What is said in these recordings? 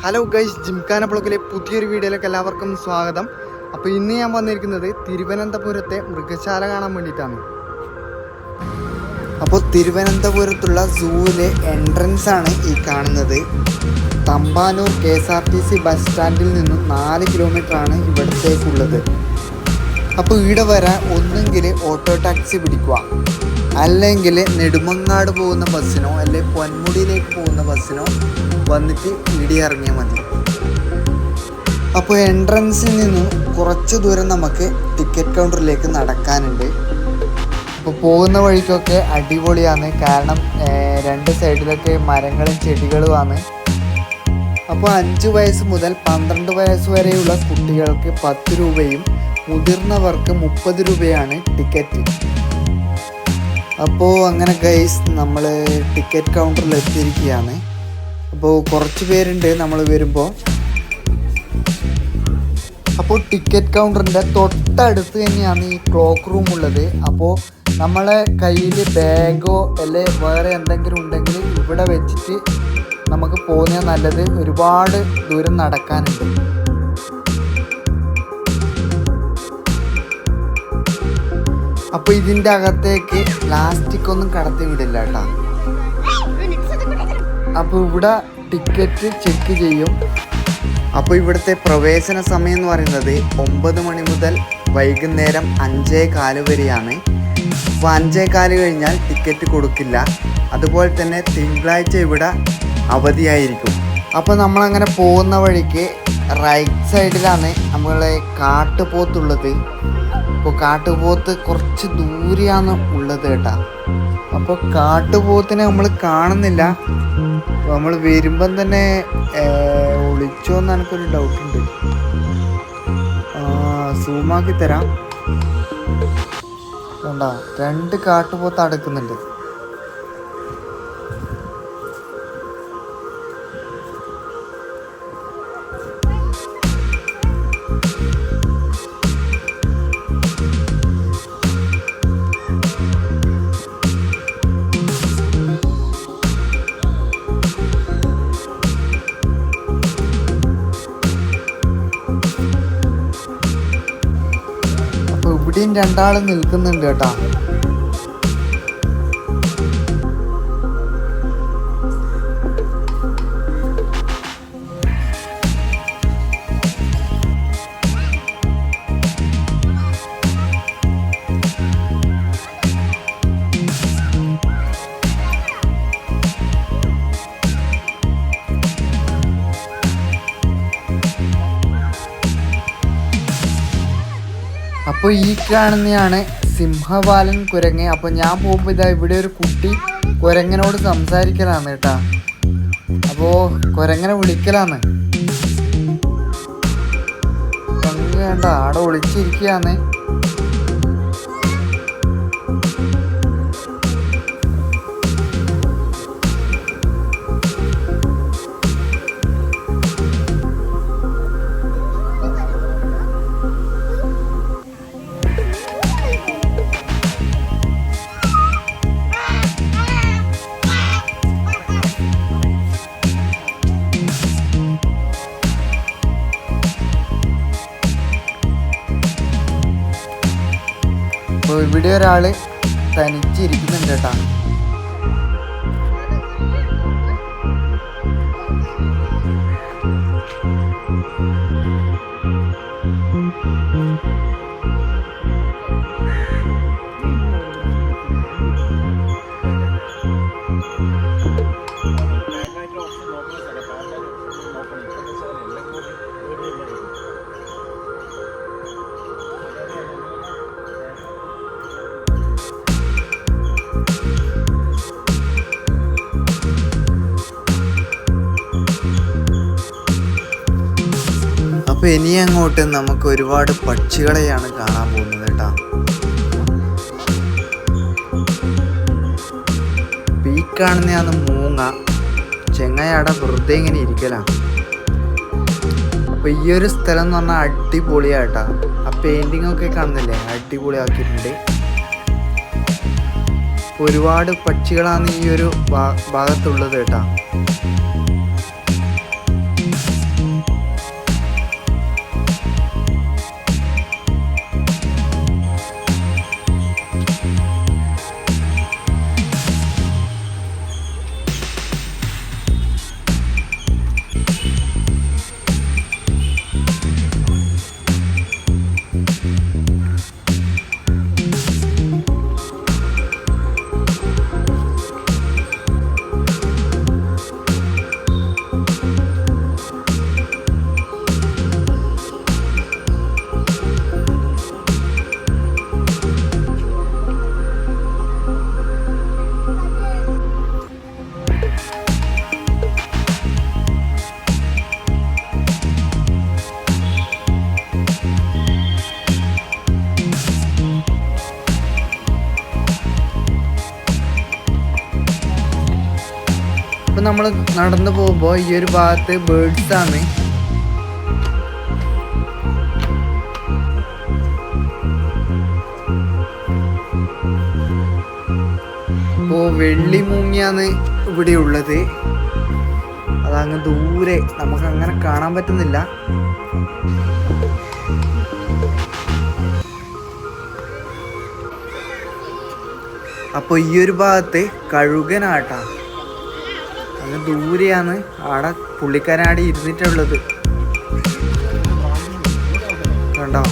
Hello guys, gymkhana ബ്ലോഗിലെ പുതിയൊരു വീഡിയോയിലേക്ക് എല്ലാവർക്കും സ്വാഗതം. അപ്പോൾ ഇന്ന് ഞാൻ വന്നിരിക്കുന്നത് തിരുവനന്തപുരത്തെ മൃഗശാല കാണാൻ വേണ്ടിയിട്ടാണ്. അപ്പോൾ തിരുവനന്തപുരത്തുള്ള സൂവിലെ എൻട്രൻസ് ആണ് ഈ കാണുന്നത്. തമ്പാനൂർ KSRTC ബസ് സ്റ്റാൻഡിൽ നിന്നും 4 കിലോമീറ്ററാണ് ഇവിടത്തേക്കുള്ളത്. അപ്പോൾ ഇവിടെ വരാൻ ഒന്നെങ്കിൽ ഓട്ടോ ടാക്സി പിടിക്കുക, അല്ലെങ്കിൽ നെടുമങ്ങാട് പോകുന്ന ബസ്സിനോ അല്ലെങ്കിൽ പൊന്മുടിയിലേക്ക് പോകുന്ന ബസ്സിനോ വന്നിട്ട് ഇവിടെ ഇറങ്ങിയാൽ മതി. അപ്പോൾ എൻട്രൻസിൽ നിന്നും കുറച്ച് ദൂരം നമുക്ക് ടിക്കറ്റ് കൗണ്ടറിലേക്ക് നടക്കാനുണ്ട്. അപ്പോൾ പോകുന്ന വഴിക്കൊക്കെ അടിപൊളിയാണ്, കാരണം 2 സൈഡിലൊക്കെ മരങ്ങളും ചെടികളുമാണ്. അപ്പോൾ 5 വയസ്സ് മുതൽ 12 വയസ്സ് വരെയുള്ള കുട്ടികൾക്ക് 10 രൂപയും മുതിർന്നവർക്ക് 30 രൂപയാണ് ടിക്കറ്റ്. അപ്പോൾ അങ്ങനെ ഗൈസ്, നമ്മൾ ടിക്കറ്റ് കൗണ്ടറിൽ എത്തിയിരിക്കുകയാണ്. അപ്പോൾ കുറച്ച് പേരുണ്ട് നമ്മൾ വരുമ്പോൾ. അപ്പോൾ ടിക്കറ്റ് കൗണ്ടറിൻ്റെ തൊട്ടടുത്ത് തന്നെയാണ് ഈ ക്ലോക്ക് റൂം ഉള്ളത്. അപ്പോൾ നമ്മളെ കയ്യിൽ ബാഗോ അല്ലെ വേറെ എന്തെങ്കിലും ഉണ്ടെങ്കിൽ ഇവിടെ വെച്ചിട്ട് നമുക്ക് പോകുന്നത് നല്ലത്. ഒരുപാട് ദൂരം നടക്കാനുണ്ട്. അപ്പോൾ ഇതിൻ്റെ അകത്തേക്ക് പ്ലാസ്റ്റിക് ഒന്നും കടത്തി വിടില്ല കേട്ടോ. അപ്പോൾ ഇവിടെ ടിക്കറ്റ് ചെക്ക് ചെയ്യും. അപ്പോൾ ഇവിടുത്തെ പ്രവേശന സമയം എന്ന് പറയുന്നത് 9 മണി മുതൽ വൈകുന്നേരം 5:15 വരെയാണ്. അപ്പോൾ 5:15 കഴിഞ്ഞാൽ ടിക്കറ്റ് കൊടുക്കില്ല. അതുപോലെ തന്നെ തിങ്കളാഴ്ച ഇവിടെ അവധിയായിരിക്കും. അപ്പോൾ നമ്മളങ്ങനെ പോകുന്ന വഴിക്ക് റൈറ്റ് സൈഡിലാണ് നമ്മളെ കാട്ടുപോത്തുള്ളത്. അപ്പോൾ കാട്ടുപോത്ത് കുറച്ച് ദൂരെയാണ് ഉള്ളത് കേട്ടോ. അപ്പോൾ കാട്ടുപോത്തിനെ നമ്മൾ കാണുന്നില്ല. നമ്മൾ വരുമ്പം തന്നെ ഒളിച്ചോന്ന് എനിക്കൊരു ഡൗട്ടുണ്ട്. സൂമാക്കി തരാം. കണ്ടോ, 2 കാട്ടുപോത്ത് അടുക്കുന്നുണ്ട്. ഇവിടെയും 2 ആൾ നിൽക്കുന്നുണ്ട് കേട്ടോ. അപ്പോൾ ഈ കാണുന്നതാണ് സിംഹവാലൻ കുരങ്ങ്. അപ്പോൾ ഞാൻ പോകുമ്പോൾ ഇതാ ഇവിടെ ഒരു കുട്ടി കുരങ്ങനോട് സംസാരിക്കലാണ് കേട്ടാ. അപ്പോൾ കുരങ്ങനെ വിളിക്കലാണ്. വേണ്ട, അവിടെ ഒളിച്ചിരിക്കുകയാണ്. അപ്പോൾ ഇവിടെ ഒരാൾ തനിച്ചിരിക്കുന്നുണ്ട് കേട്ടോ. അപ്പോൾ ഇനി അങ്ങോട്ട് നമുക്ക് ഒരുപാട് പക്ഷികളെയാണ് കാണാൻ പോകുന്നത് കേട്ടോ. ഈ കാണുന്നതാണ് മൂങ്ങ. ചെങ്ങായാടെ വെറുതെ ഇങ്ങനെ ഇരിക്കലാണ്. അപ്പോൾ ഈ ഒരു സ്ഥലം എന്ന് പറഞ്ഞാൽ അടിപൊളിയാട്ടാ. ആ പെയിൻറ്റിങ് ഒക്കെ കാണുന്നില്ലേ, അടിപൊളിയാക്കിയിട്ടുണ്ട്. ഒരുപാട് പക്ഷികളാണ് ഈ ഒരു ഭാഗത്തുള്ളത് കേട്ടോ. നമ്മൾ നടന്നു പോകുമ്പോൾ ഈ ഒരു ഭാഗത്ത് ബേർഡ്സ് ആണ്. അപ്പോൾ വെള്ളി മൂങ്ങിയാണ് ഇവിടെ ഉള്ളത്. അതങ്ങ് ദൂരെ നമുക്ക് അങ്ങനെ കാണാൻ പറ്റുന്നില്ല. അപ്പോൾ ഈ ഒരു ഭാഗത്ത് കഴുകനാട്ടാ, അങ്ങ് ദൂരെയാണ്. ആടെ പുള്ളിക്കാരാടി ഇരുന്നിട്ടുള്ളത് കണ്ടോ.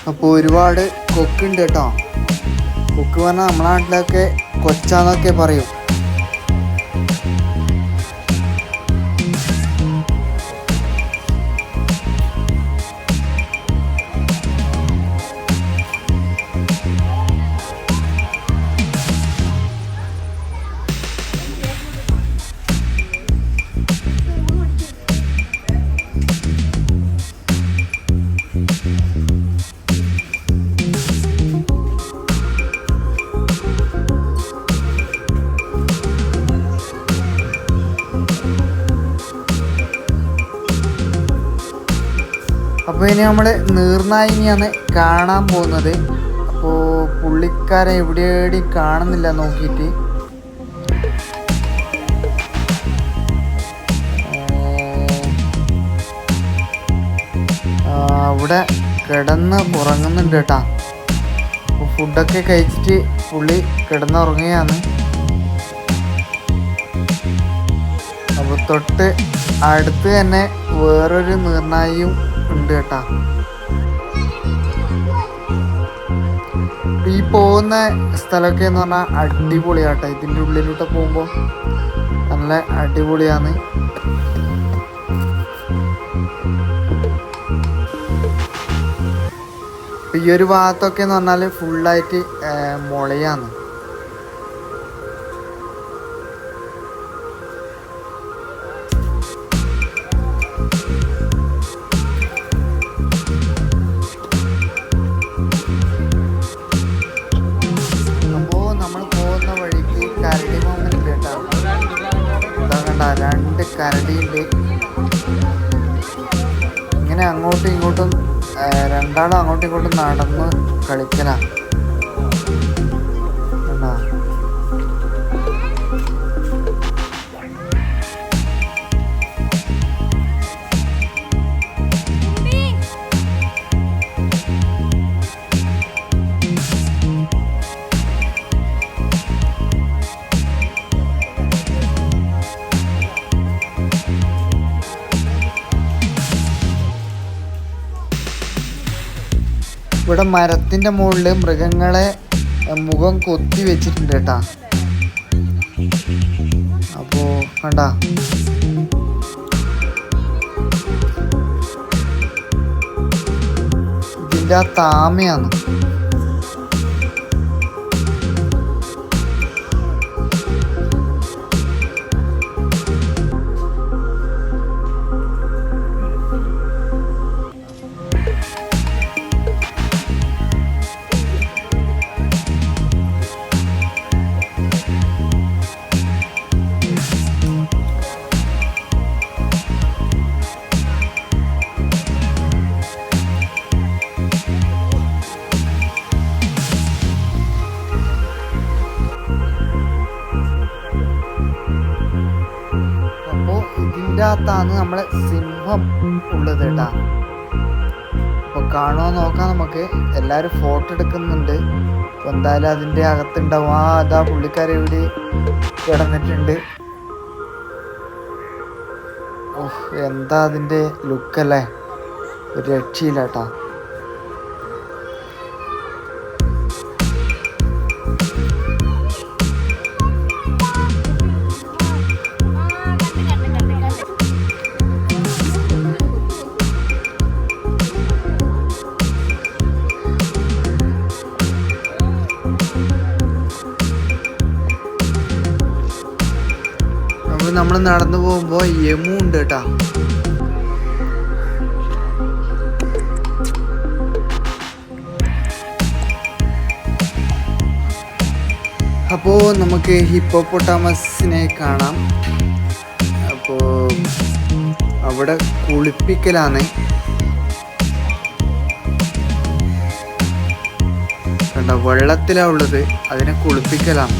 അപ്പോൾ ഒരുപാട് കൊക്കുണ്ട് കേട്ടോ. കൊക്ക് പറഞ്ഞാൽ നമ്മളെ നാട്ടിലൊക്കെ കൊച്ചാന്നൊക്കെ പറയും. അപ്പോൾ ഇനി നമ്മൾ നീർനായിനെയാണ് കാണാൻ പോകുന്നത്. അപ്പോൾ പുള്ളിക്കാരെ എവിടെയും കാണുന്നില്ല നോക്കിയിട്ട്. അവിടെ കിടന്ന് ഉറങ്ങുന്നുണ്ട് കേട്ടോ. അപ്പോൾ ഫുഡൊക്കെ കഴിച്ചിട്ട് പുള്ളി കിടന്നുറങ്ങുകയാണ്. അപ്പോൾ തൊട്ട് അടുത്ത് തന്നെ വേറൊരു നീർനായും ഉണ്ട് കേട്ടാ. ഈ പോകുന്ന സ്ഥലമൊക്കെ എന്ന് പറഞ്ഞാൽ അടിപൊളിയാട്ടോ. ഇതിൻ്റെ ഉള്ളിലോട്ട് പോകുമ്പോൾ നല്ല അടിപൊളിയാണ്. ഈ ഒരു ഭാഗത്തൊക്കെ എന്ന് പറഞ്ഞാൽ ഫുള്ളായിട്ട് മുളയാണ്. രണ്ട് കരടിയുണ്ട്. ഇങ്ങനെ അങ്ങോട്ടും ഇങ്ങോട്ടും രണ്ടാളും അങ്ങോട്ടും ഇങ്ങോട്ടും നടന്ന് കളിക്കലാണ്. ഇവിടെ മരത്തിൻ്റെ മുകളിൽ മൃഗങ്ങളെ മുഖം കൊത്തി വെച്ചിട്ടുണ്ട് കേട്ടാ. അപ്പോൾ കണ്ട ഇതിൻ്റെ ആ താമയാണ്. ഇതിൻ്റെ അകത്താണ് നമ്മളെ സിംഹം ഉള്ളത് കേട്ടാ. അപ്പോൾ കാണുമോ നോക്കാം നമുക്ക്. എല്ലാവരും ഫോട്ടോ എടുക്കുന്നുണ്ട്. അപ്പോൾ എന്തായാലും അതിൻ്റെ അകത്തുണ്ടാവും. അതാ പുള്ളിക്കാരെ ഇവിടെ കിടന്നിട്ടുണ്ട്. ഓഹ്, എന്താ അതിൻ്റെ ലുക്കല്ലേ, ഒരു രക്ഷയില്ല കേട്ടാ. അപ്പോൾ നമ്മൾ നടന്നു പോകുമ്പോൾ യമു ഉണ്ട് കേട്ടോ. അപ്പോൾ നമുക്ക് ഹിപ്പോപ്പൊട്ടാമസിനെ കാണാം. അപ്പോൾ അവിടെ കുളിപ്പിക്കലാണ്. കണ്ടോ, വെള്ളത്തിലാണ് ഉള്ളത്, അതിനെ കുളിപ്പിക്കലാണ്.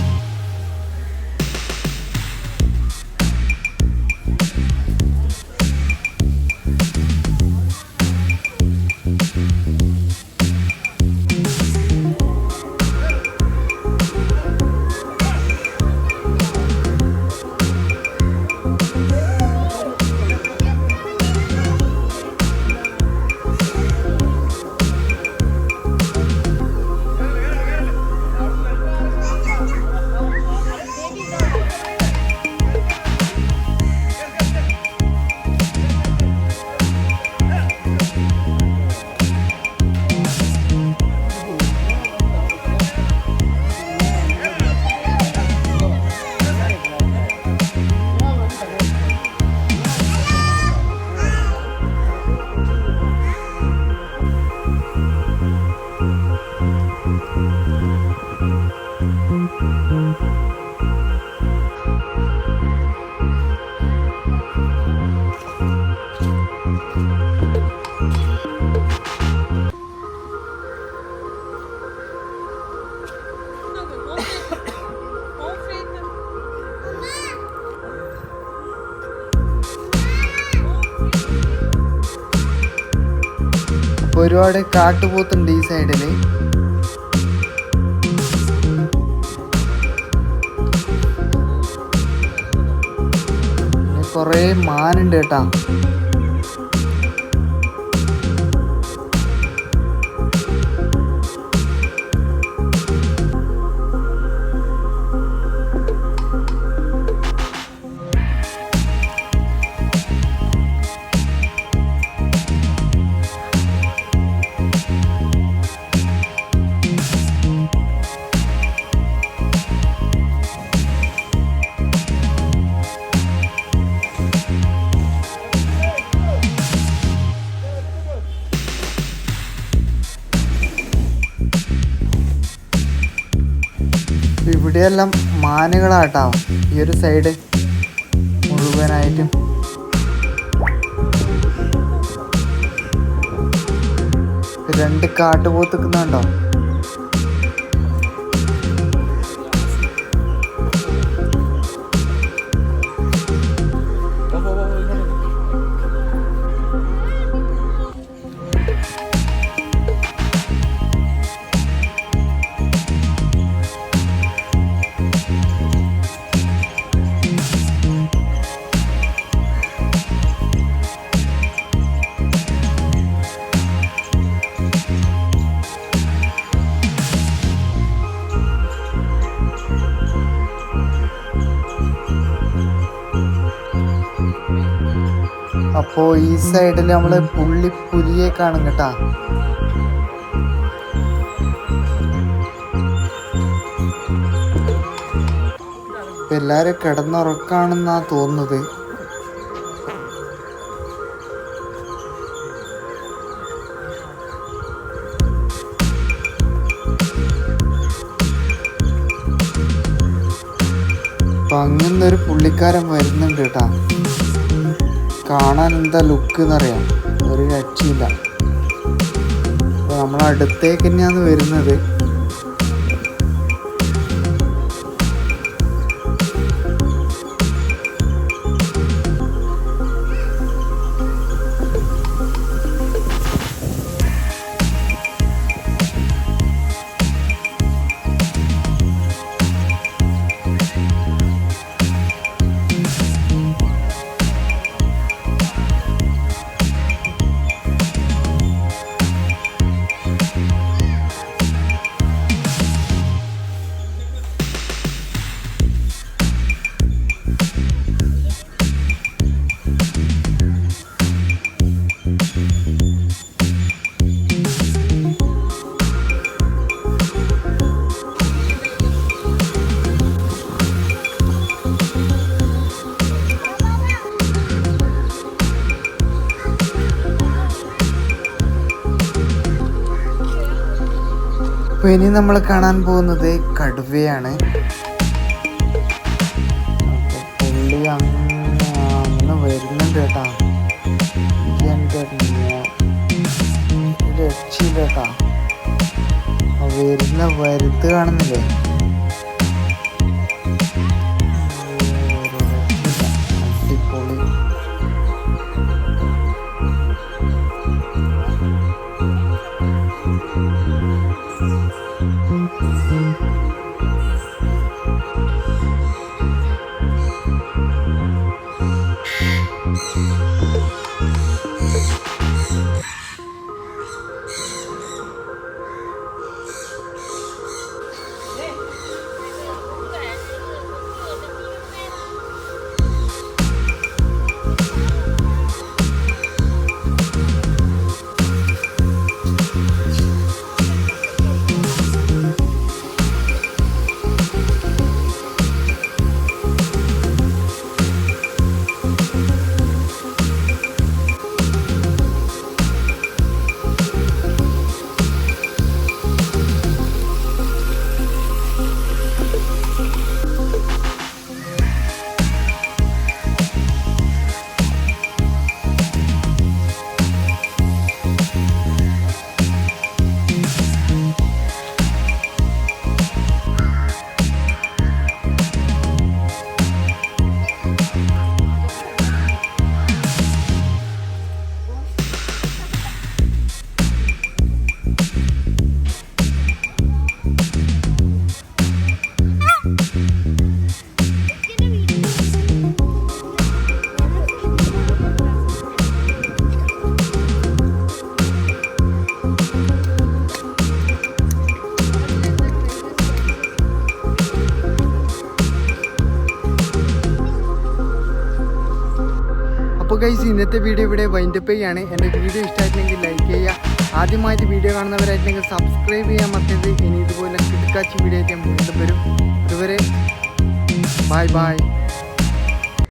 ഒരുപാട് കാട്ടുപോത്തുണ്ട് ഈ സൈഡിൽ. കുറേ മാനുണ്ട് കേട്ടാ. ഇവിടെയെല്ലാം മാനുകളാട്ടോ, ഈ ഒരു സൈഡ് മുഴുവനായിട്ടും. രണ്ട് കാട്ടുപോത്ത് നിൽക്കുന്നുണ്ടോ? അപ്പോൾ ഈ സൈഡിൽ നമ്മൾ പുലിയെ കാണും കേട്ടാ. എല്ലാരും കിടന്നുറക്കാണെന്നാ തോന്നുന്നത്. അപ്പൊ അങ്ങനൊരു പുള്ളിക്കാരൻ വരുന്നുണ്ട് കേട്ടാ. കാണാൻ എന്താ ലുക്ക് എന്നറിയാം, ഒരു രക്ഷയില്ല. അപ്പോൾ നമ്മളടുത്തേക്ക് തന്നെയാണ് വരുന്നത്. അപ്പോൾ ഇനി നമ്മൾ കാണാൻ പോകുന്നത് കടുവയാണ്. അപ്പോൾ പുള്ളി അങ്ങ് വരുന്നുണ്ട് കേട്ടാ. എൻ്റെ രക്ഷയില്ല കേട്ടാ. വരുന്ന വരുത്ത് കാണുന്നില്ലേ, അടിപൊളി. അപ്പോൾ ഗൈസ്, ഇന്നത്തെ വീഡിയോ ഇവിടെ വൈൻഡപ്പ് ചെയ്യാണ്. എൻ്റെ വീഡിയോ ഇഷ്ടമായിട്ടില്ലെങ്കിൽ ലൈക്ക് ചെയ്യുക. ആദ്യമായിട്ട് വീഡിയോ കാണുന്നവരായിട്ടുണ്ടെങ്കിൽ സബ്സ്ക്രൈബ് ചെയ്യാൻ മറക്കരുത്. ഇനി ഇതുപോലെ കിടക്കാച്ചി വീഡിയോ ആയിട്ട് ഞാൻ വീണ്ടും വരും. അതുവരെ ബൈ ബൈ.